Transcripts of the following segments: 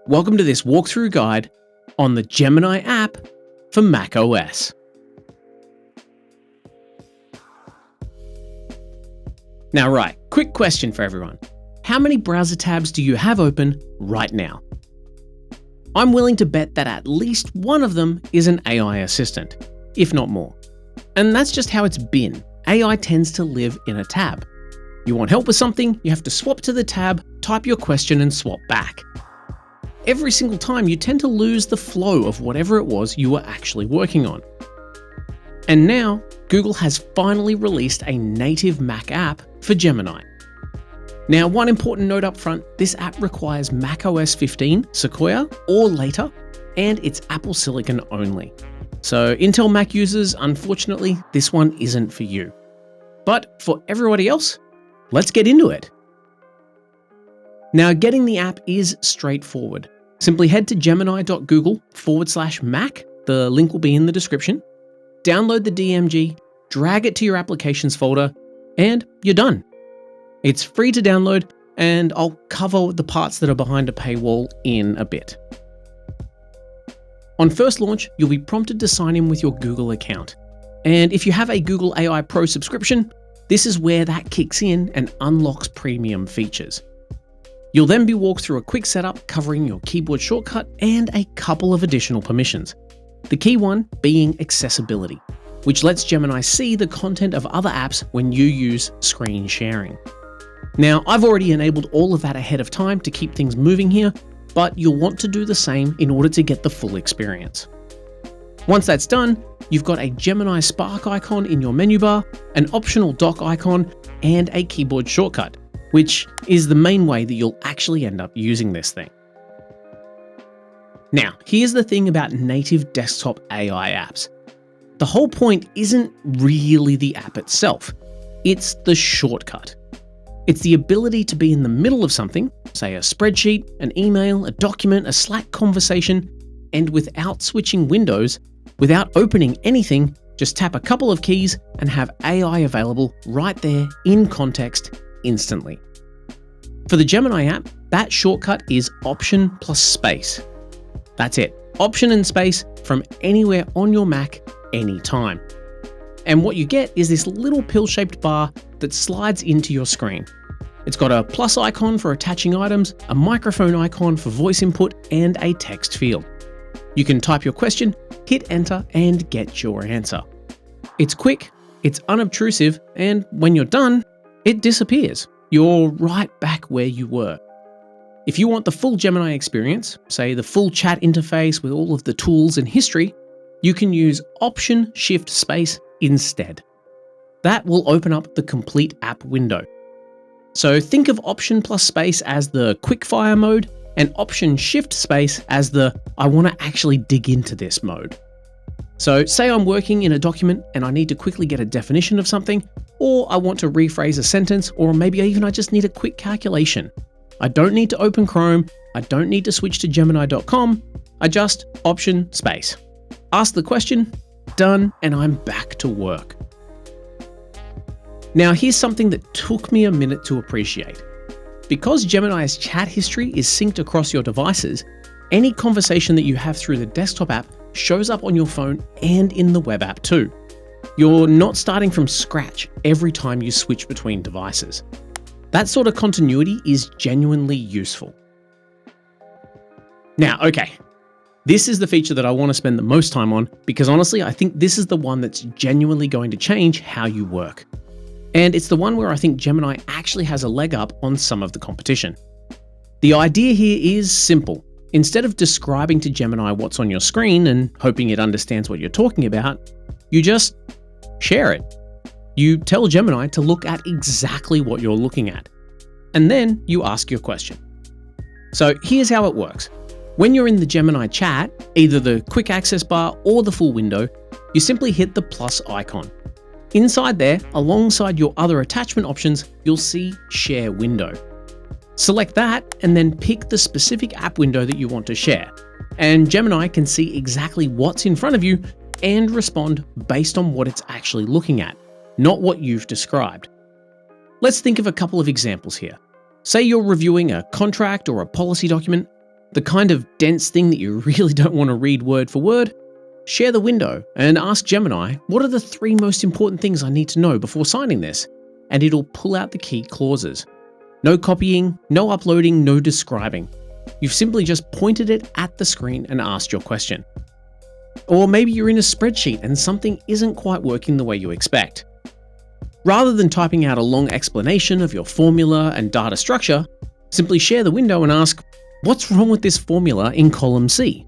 welcome to this walkthrough guide on the Gemini app for macOS. Now quick question for everyone. How many browser tabs do you have open right now? I'm willing to bet that at least one of them is an AI assistant, if not more. And that's just how it's been. AI tends to live in a tab. You want help with something, you have to swap to the tab, type your question and swap back. Every single time you tend to lose the flow of whatever it was you were actually working on. And now, Google has finally released a native Mac app for Gemini. Now, one important note up front, this app requires macOS 15, Sequoia, or later, and it's Apple Silicon only. So Intel Mac users, unfortunately, this one isn't for you. But for everybody else, let's get into it. Now, getting the app is straightforward. Simply head to gemini.google/Mac, the link will be in the description, download the DMG, drag it to your applications folder, and you're done. It's free to download, and I'll cover the parts that are behind a paywall in a bit. On first launch, you'll be prompted to sign in with your Google account. And if you have a Google AI Pro subscription, this is where that kicks in and unlocks premium features. You'll then be walked through a quick setup covering your keyboard shortcut and a couple of additional permissions. The key one being accessibility, which lets Gemini see the content of other apps when you use screen sharing. Now, I've already enabled all of that ahead of time to keep things moving here, but you'll want to do the same in order to get the full experience. Once that's done, you've got a Gemini Spark icon in your menu bar, an optional dock icon, and a keyboard shortcut, which is the main way that you'll actually end up using this thing. Now, here's the thing about native desktop AI apps. The whole point isn't really the app itself, it's the shortcut. It's the ability to be in the middle of something, say a spreadsheet, an email, a document, a Slack conversation, and without switching windows, without opening anything, just tap a couple of keys and have AI available right there in context instantly. For the Gemini app, that shortcut is Option plus space. That's it, Option and space from anywhere on your Mac, anytime. And what you get is this little pill-shaped bar that slides into your screen. It's got a plus icon for attaching items, a microphone icon for voice input, and a text field. You can type your question, hit enter, and get your answer. It's quick, it's unobtrusive, and when you're done, it disappears. You're right back where you were. If you want the full Gemini experience, say the full chat interface with all of the tools and history, you can use Option Shift Space instead. That will open up the complete app window. So think of Option plus space as the quickfire mode and Option Shift Space as the I want to actually dig into this mode. So say I'm working in a document and I need to quickly get a definition of something, or I want to rephrase a sentence, or maybe I just need a quick calculation. I don't need to open Chrome, I don't need to switch to Gemini.com, I just Option Space. Ask the question, done, and I'm back to work. Now here's something that took me a minute to appreciate. Because Gemini's chat history is synced across your devices, any conversation that you have through the desktop app shows up on your phone and in the web app too. You're not starting from scratch every time you switch between devices. That sort of continuity is genuinely useful. Now, okay, this is the feature that I want to spend the most time on because honestly, I think this is the one that's genuinely going to change how you work. And it's the one where I think Gemini actually has a leg up on some of the competition. The idea here is simple. Instead of describing to Gemini what's on your screen and hoping it understands what you're talking about, you just share it. You tell Gemini to look at exactly what you're looking at. And then you ask your question. So here's how it works. When you're in the Gemini chat, either the quick access bar or the full window, you simply hit the plus icon. Inside there, alongside your other attachment options, you'll see Share Window. Select that and then pick the specific app window that you want to share. And Gemini can see exactly what's in front of you and respond based on what it's actually looking at, not what you've described. Let's think of a couple of examples here. Say you're reviewing a contract or a policy document. The kind of dense thing that you really don't want to read word for word? Share the window and ask Gemini, what are the 3 most important things I need to know before signing this? And it'll pull out the key clauses. No copying, no uploading, no describing. You've simply just pointed it at the screen and asked your question. Or maybe you're in a spreadsheet and something isn't quite working the way you expect. Rather than typing out a long explanation of your formula and data structure, simply share the window and ask, what's wrong with this formula in column C?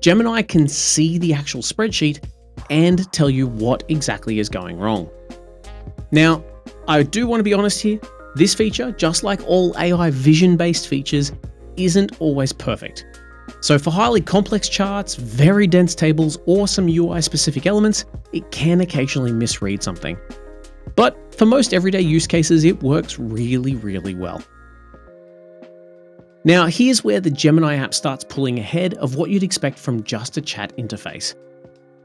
Gemini can see the actual spreadsheet and tell you what exactly is going wrong. Now, I do want to be honest here, this feature, just like all AI vision-based features, isn't always perfect. So for highly complex charts, very dense tables, or some UI-specific elements, it can occasionally misread something. But for most everyday use cases, it works really, really well. Now, here's where the Gemini app starts pulling ahead of what you'd expect from just a chat interface.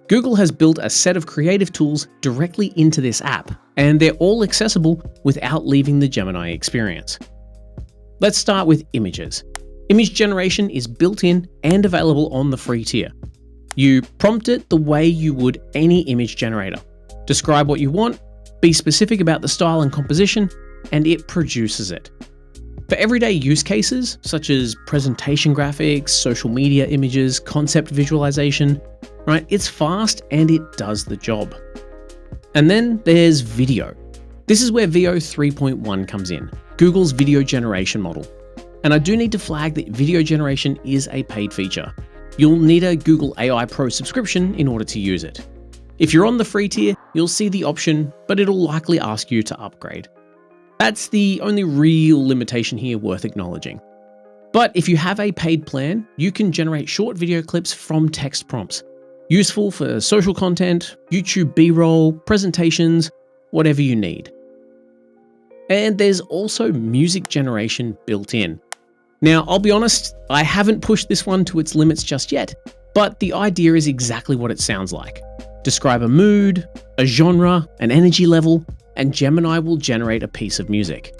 Google has built a set of creative tools directly into this app, and they're all accessible without leaving the Gemini experience. Let's start with images. Image generation is built in and available on the free tier. You prompt it the way you would any image generator. Describe what you want, be specific about the style and composition, and it produces it. For everyday use cases, such as presentation graphics, social media images, concept visualization, right, it's fast and it does the job. And then there's video. This is where VO 3.1 comes in, Google's video generation model. And I do need to flag that video generation is a paid feature. You'll need a Google AI Pro subscription in order to use it. If you're on the free tier, you'll see the option, but it'll likely ask you to upgrade. That's the only real limitation here worth acknowledging. But if you have a paid plan, you can generate short video clips from text prompts, useful for social content, YouTube B-roll, presentations, whatever you need. And there's also music generation built in. Now, I'll be honest, I haven't pushed this one to its limits just yet, but the idea is exactly what it sounds like. Describe a mood, a genre, an energy level, and Gemini will generate a piece of music.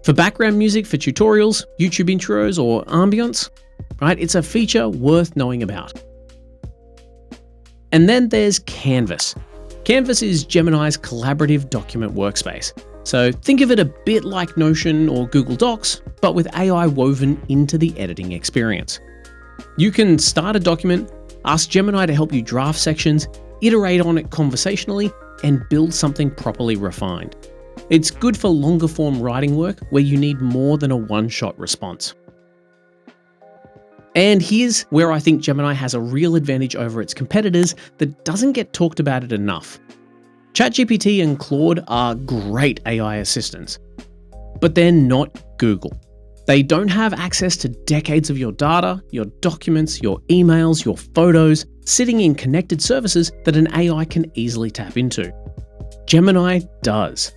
For background music for tutorials, YouTube intros, or ambience, right, it's a feature worth knowing about. And then there's Canvas. Canvas is Gemini's collaborative document workspace. So think of it a bit like Notion or Google Docs, but with AI woven into the editing experience. You can start a document, ask Gemini to help you draft sections, iterate on it conversationally, and build something properly refined. It's good for longer form writing work where you need more than a one-shot response. And here's where I think Gemini has a real advantage over its competitors that doesn't get talked about it enough. ChatGPT and Claude are great AI assistants, but they're not Google. They don't have access to decades of your data, your documents, your emails, your photos, sitting in connected services that an AI can easily tap into. Gemini does.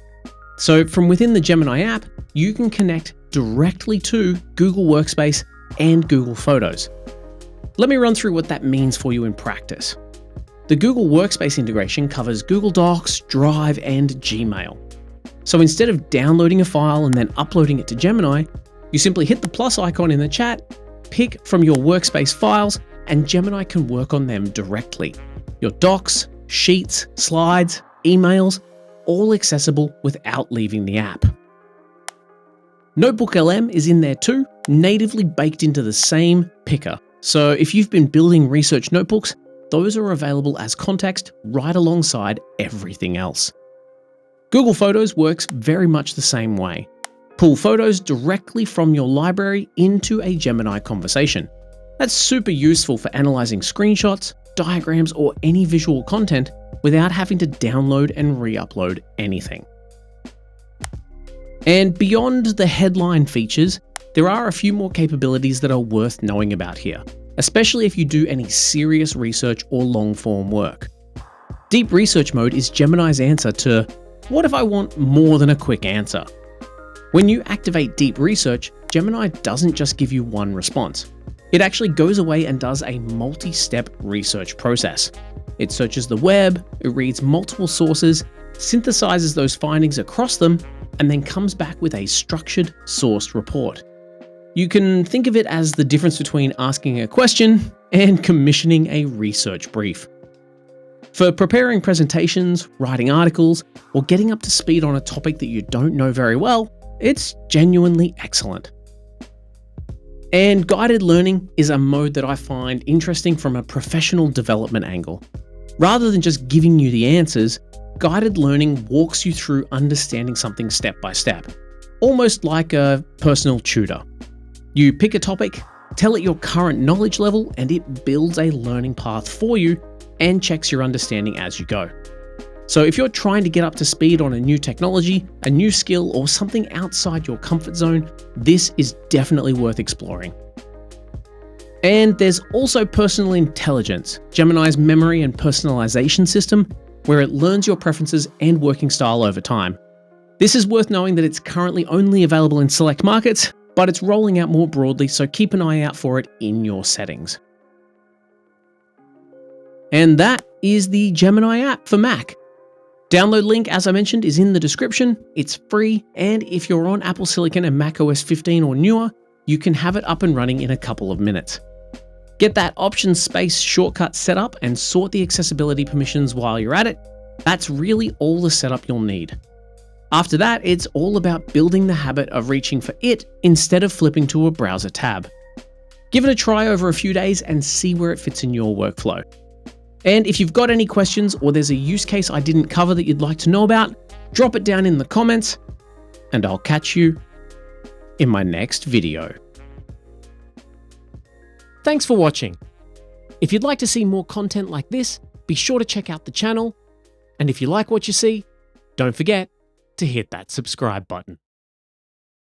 So from within the Gemini app, you can connect directly to Google Workspace and Google Photos. Let me run through what that means for you in practice. The Google Workspace integration covers Google Docs, Drive, and Gmail. So instead of downloading a file and then uploading it to Gemini, you simply hit the plus icon in the chat, pick from your Workspace files, and Gemini can work on them directly. Your docs, sheets, slides, emails, all accessible without leaving the app. Notebook LM is in there too, natively baked into the same picker. So if you've been building research notebooks, those are available as context right alongside everything else. Google Photos works very much the same way. Pull photos directly from your library into a Gemini conversation. That's super useful for analyzing screenshots, diagrams, or any visual content without having to download and re-upload anything. And beyond the headline features, there are a few more capabilities that are worth knowing about here, especially if you do any serious research or long-form work. Deep Research Mode is Gemini's answer to, what if I want more than a quick answer? When you activate Deep Research, Gemini doesn't just give you one response. It actually goes away and does a multi-step research process. It searches the web, it reads multiple sources, synthesizes those findings across them, and then comes back with a structured, sourced report. You can think of it as the difference between asking a question and commissioning a research brief. For preparing presentations, writing articles, or getting up to speed on a topic that you don't know very well, it's genuinely excellent. And guided learning is a mode that I find interesting from a professional development angle. Rather than just giving you the answers, guided learning walks you through understanding something step by step, almost like a personal tutor. You pick a topic, tell it your current knowledge level, and it builds a learning path for you and checks your understanding as you go. So if you're trying to get up to speed on a new technology, a new skill, or something outside your comfort zone, this is definitely worth exploring. And there's also personal intelligence, Gemini's memory and personalization system, where it learns your preferences and working style over time. This is worth knowing that it's currently only available in select markets, but it's rolling out more broadly, so keep an eye out for it in your settings. And that is the Gemini app for Mac. Download link, as I mentioned, is in the description. It's free, and if you're on Apple Silicon and macOS 15 or newer, you can have it up and running in a couple of minutes. Get that option space shortcut set up and sort the accessibility permissions while you're at it. That's really all the setup you'll need. After that, it's all about building the habit of reaching for it instead of flipping to a browser tab. Give it a try over a few days and see where it fits in your workflow. And if you've got any questions or there's a use case I didn't cover that you'd like to know about, drop it down in the comments, and I'll catch you in my next video. Thanks for watching. If you'd like to see more content like this, be sure to check out the channel. And if you like what you see, don't forget to hit that subscribe button.